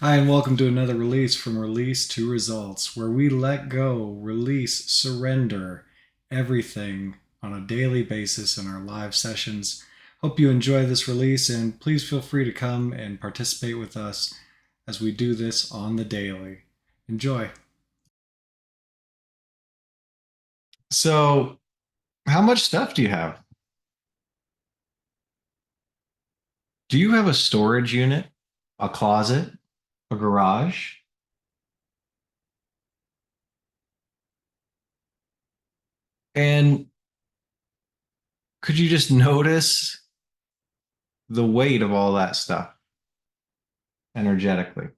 Hi, and welcome to another release from Release to Results, where we let go, release, surrender everything on a daily basis in our live sessions. Hope you enjoy this release, and please feel free to come and participate with us as we do this on the daily. Enjoy. So, how much stuff do you have? Do you have a storage unit, a closet, a garage? And could you just notice the weight of all that stuff energetically?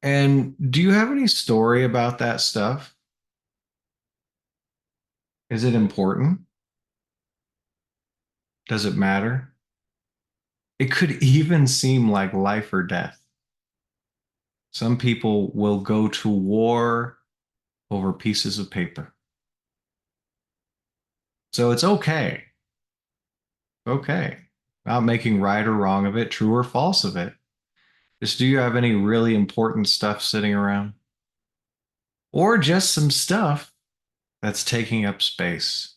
And do you have any story about that stuff? Is it important? Does it matter? It could even seem like life or death. Some people will go to war over pieces of paper. So it's okay. Okay. Not making right or wrong of it, true or false of it. Just do you have any really important stuff sitting around? Or just some stuff that's taking up space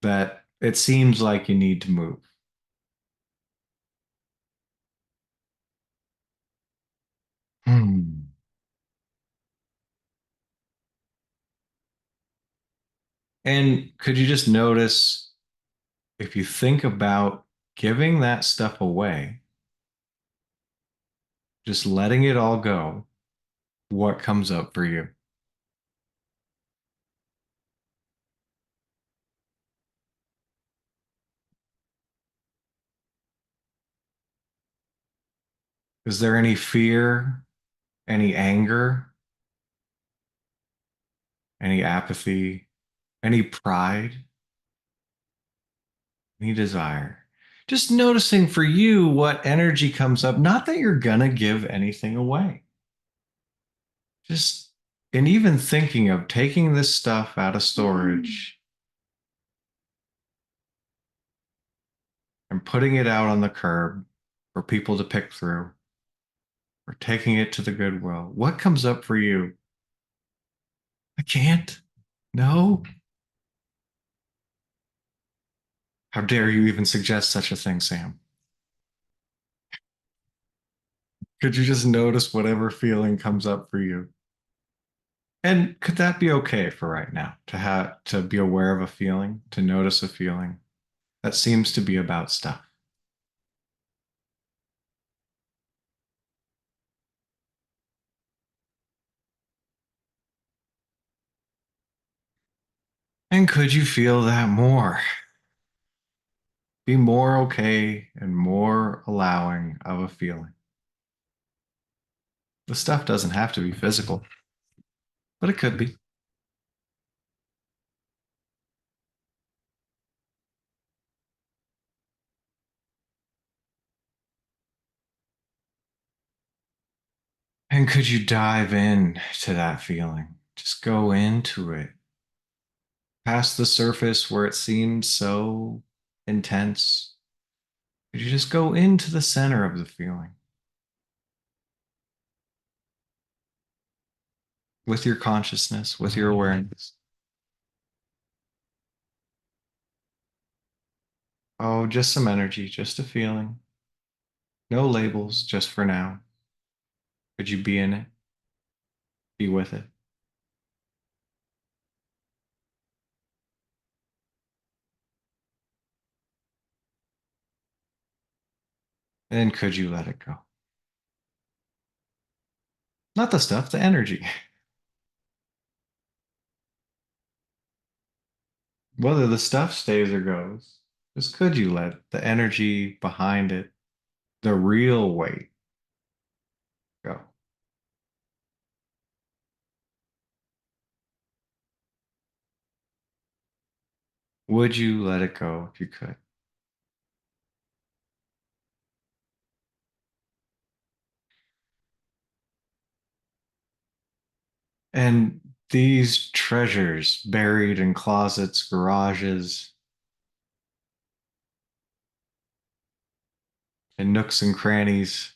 that it seems like you need to move? Hmm. And could you just notice if you think about giving that stuff away, just letting it all go, what comes up for you? Is there any fear, any anger, any apathy, any pride, any desire? Just noticing for you what energy comes up, not that you're gonna give anything away. Just, and even thinking of taking this stuff out of storage and putting it out on the curb for people to pick through or taking it to the Goodwill. What comes up for you? I can't. No. How dare you even suggest such a thing, Sam? Could you just notice whatever feeling comes up for you? And could that be okay for right now to be aware of a feeling, to notice a feeling that seems to be about stuff? And could you feel that more? Be more okay and more allowing of a feeling. The stuff doesn't have to be physical, but it could be. And could you dive in to that feeling? Just go into it, past the surface where it seems so intense. Could you just go into the center of the feeling with your consciousness, with your awareness? Oh, just some energy, just a feeling. No labels, just for now. Could you be in it? Be with it? And could you let it go? Not the stuff, the energy. Whether the stuff stays or goes, just could you let the energy behind it, the real weight, go? Would you let it go if you could? And these treasures buried in closets, garages, and nooks and crannies.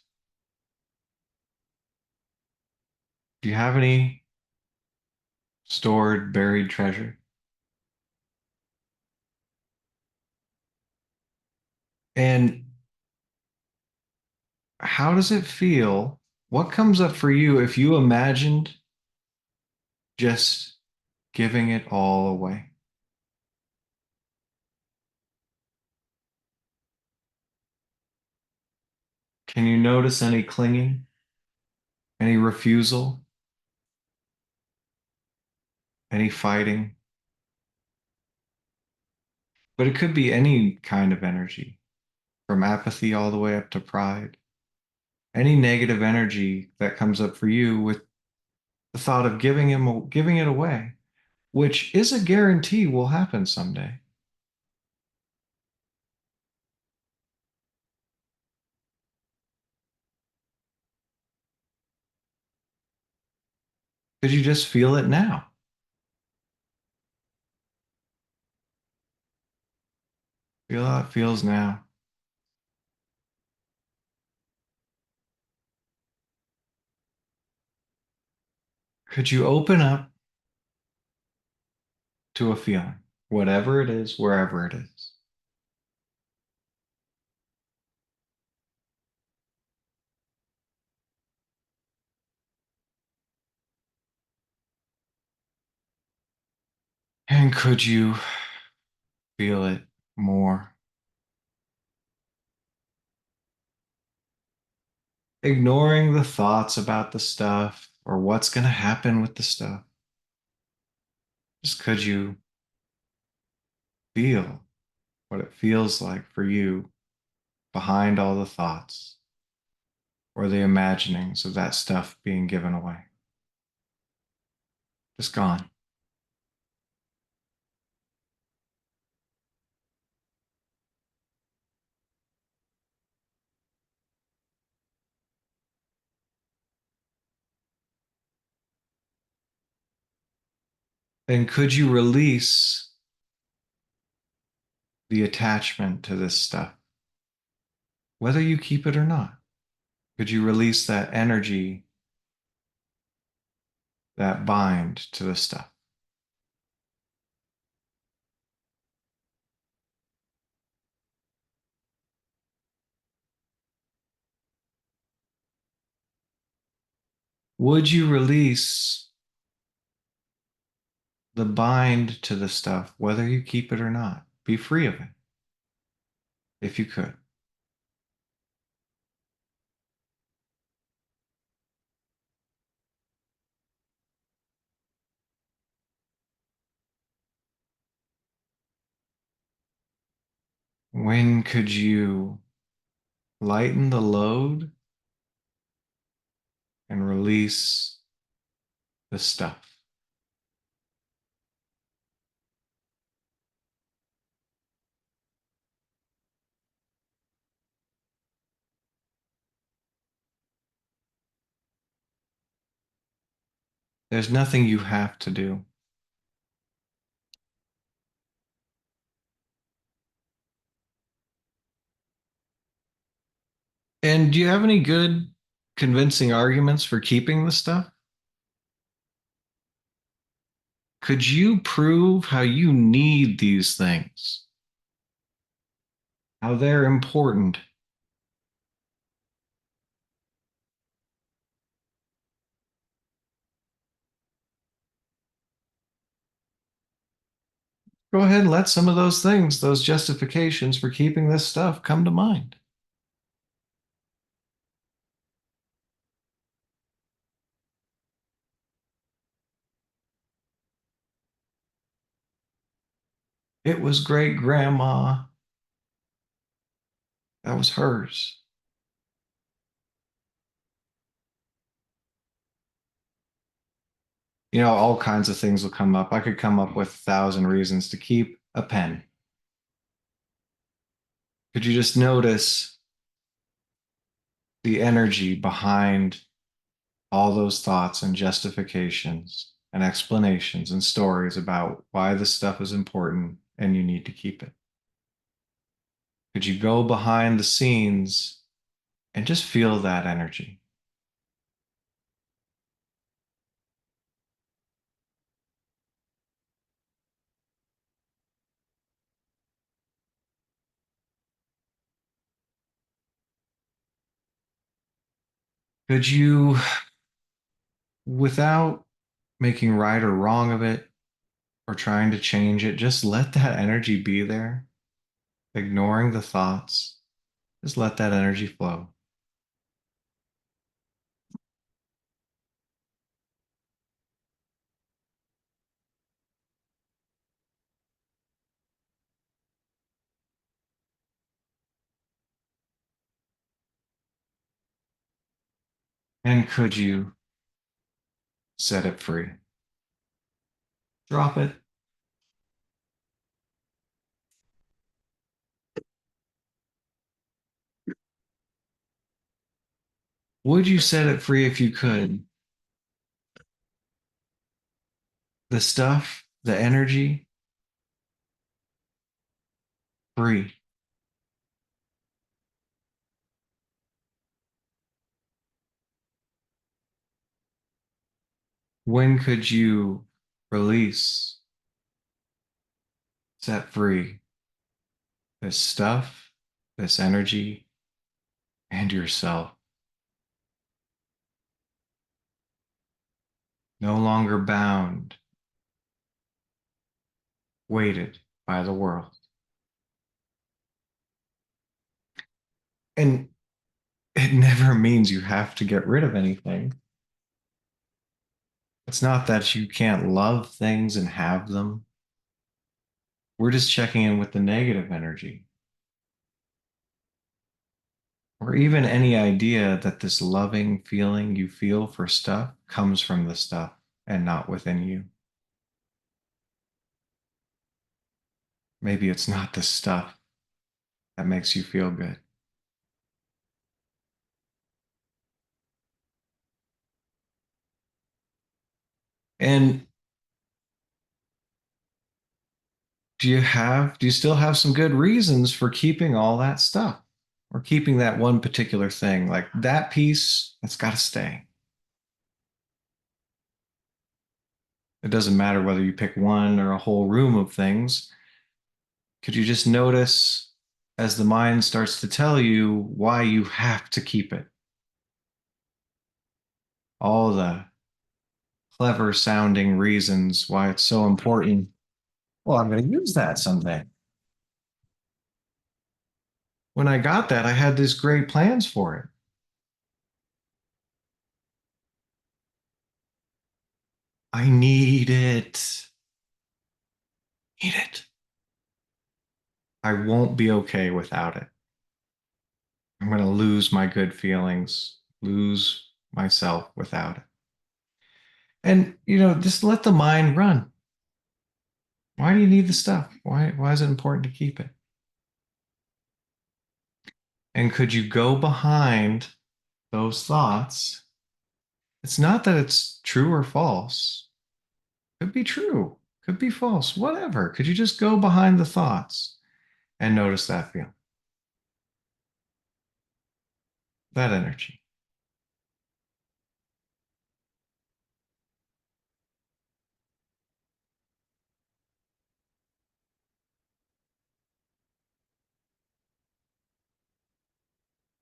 Do you have any stored, buried treasure? And how does it feel? What comes up for you if you imagined just giving it all away? Can you notice any clinging, any refusal, any fighting? But it could be any kind of energy, from apathy all the way up to pride. Any negative energy that comes up for you with the thought of giving it away, which is a guarantee will happen someday. Could you just feel it now? Feel how it feels now. Could you open up to a feeling, whatever it is, wherever it is? And could you feel it more? Ignoring the thoughts about the stuff or what's going to happen with the stuff. Just could you feel what it feels like for you behind all the thoughts or the imaginings of that stuff being given away? Just gone. And could you release the attachment to this stuff, whether you keep it or not? Could you release that energy, that bind to the stuff? Would you release the bind to the stuff, whether you keep it or not? Be free of it if you could. When could you lighten the load and release the stuff? There's nothing you have to do. And do you have any good convincing arguments for keeping the stuff? Could you prove how you need these things? How they're important? Go ahead and let some of those things, those justifications for keeping this stuff, come to mind. It was great grandma. That was hers. All kinds of things will come up. I could come up with 1,000 reasons to keep a pen. Could you just notice the energy behind all those thoughts and justifications and explanations and stories about why this stuff is important and you need to keep it? Could you go behind the scenes and just feel that energy. Could you, without making right or wrong of it or trying to change it, just let that energy be there, ignoring the thoughts? Just let that energy flow. And could you set it free? Drop it. Would you set it free if you could? The stuff, the energy, free. When could you release, set free this stuff, this energy, and yourself? No longer bound, weighted by the world. And it never means you have to get rid of anything. It's not that you can't love things and have them. We're just checking in with the negative energy, or even any idea that this loving feeling you feel for stuff comes from the stuff and not within you. Maybe it's not the stuff that makes you feel good. And do you still have some good reasons for keeping all that stuff or keeping that one particular thing? Like that piece, that's got to stay. It doesn't matter whether you pick one or a whole room of things. Could you just notice as the mind starts to tell you why you have to keep it? All the clever sounding reasons why it's so important. Well, I'm going to use that someday. When I got that, I had these great plans for it. I need it. Need it. I won't be okay without it. I'm going to lose my good feelings, lose myself without it. And, just let the mind run. Why do you need the stuff? Why is it important to keep it? And could you go behind those thoughts? It's not that it's true or false. Could be true, could be false, whatever. Could you just go behind the thoughts and notice that feeling, that energy?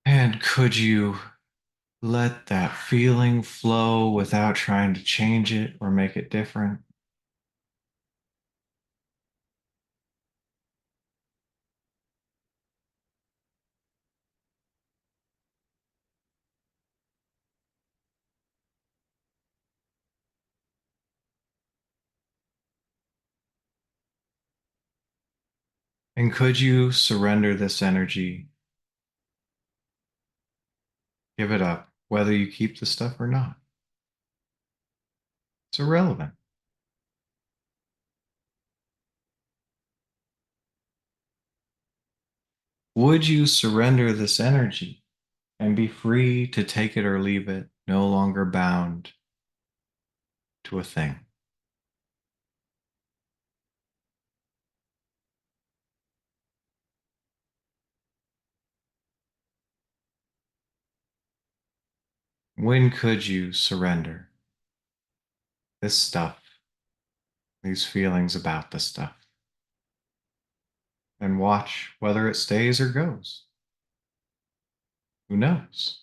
And could you let that feeling flow without trying to change it or make it different? And could you surrender this energy, give it up, whether you keep the stuff or not? It's irrelevant. Would you surrender this energy and be free to take it or leave it, no longer bound to a thing? When could you surrender this stuff, these feelings about this stuff, and watch whether it stays or goes? Who knows?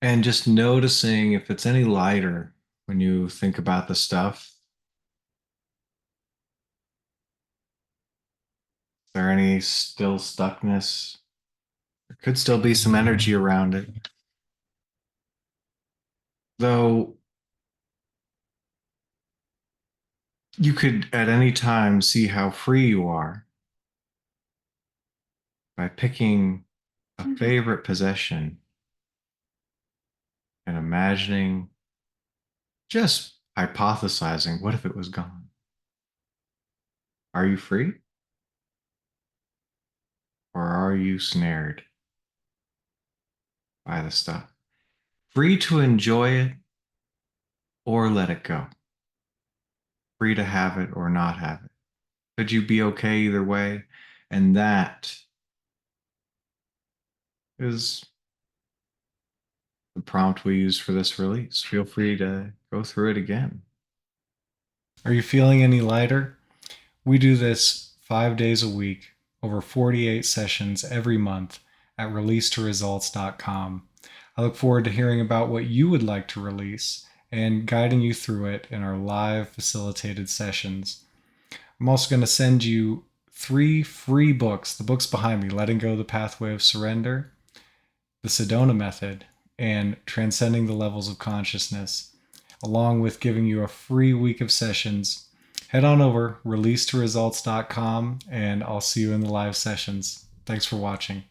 And just noticing if it's any lighter when you think about the stuff. Is there any still stuckness? There could still be some energy around it. Though you could at any time see how free you are by picking a favorite possession and imagining, just hypothesizing, what if it was gone? Are you free or are you snared by the stuff? Free to enjoy it or let it go. Free to have it or not have it. Could you be okay either way? And that is the prompt we use for this release. Feel free to go through it again. Are you feeling any lighter? We do this 5 days a week, over 48 sessions every month at releasetoresults.com. I look forward to hearing about what you would like to release and guiding you through it in our live facilitated sessions. I'm also going to send you 3 free books, the books behind me, Letting Go the Pathway of Surrender, the Sedona Method, and Transcending the Levels of Consciousness, along with giving you a free week of sessions. Head on over, releasetoresults.com, and I'll see you in the live sessions. Thanks for watching.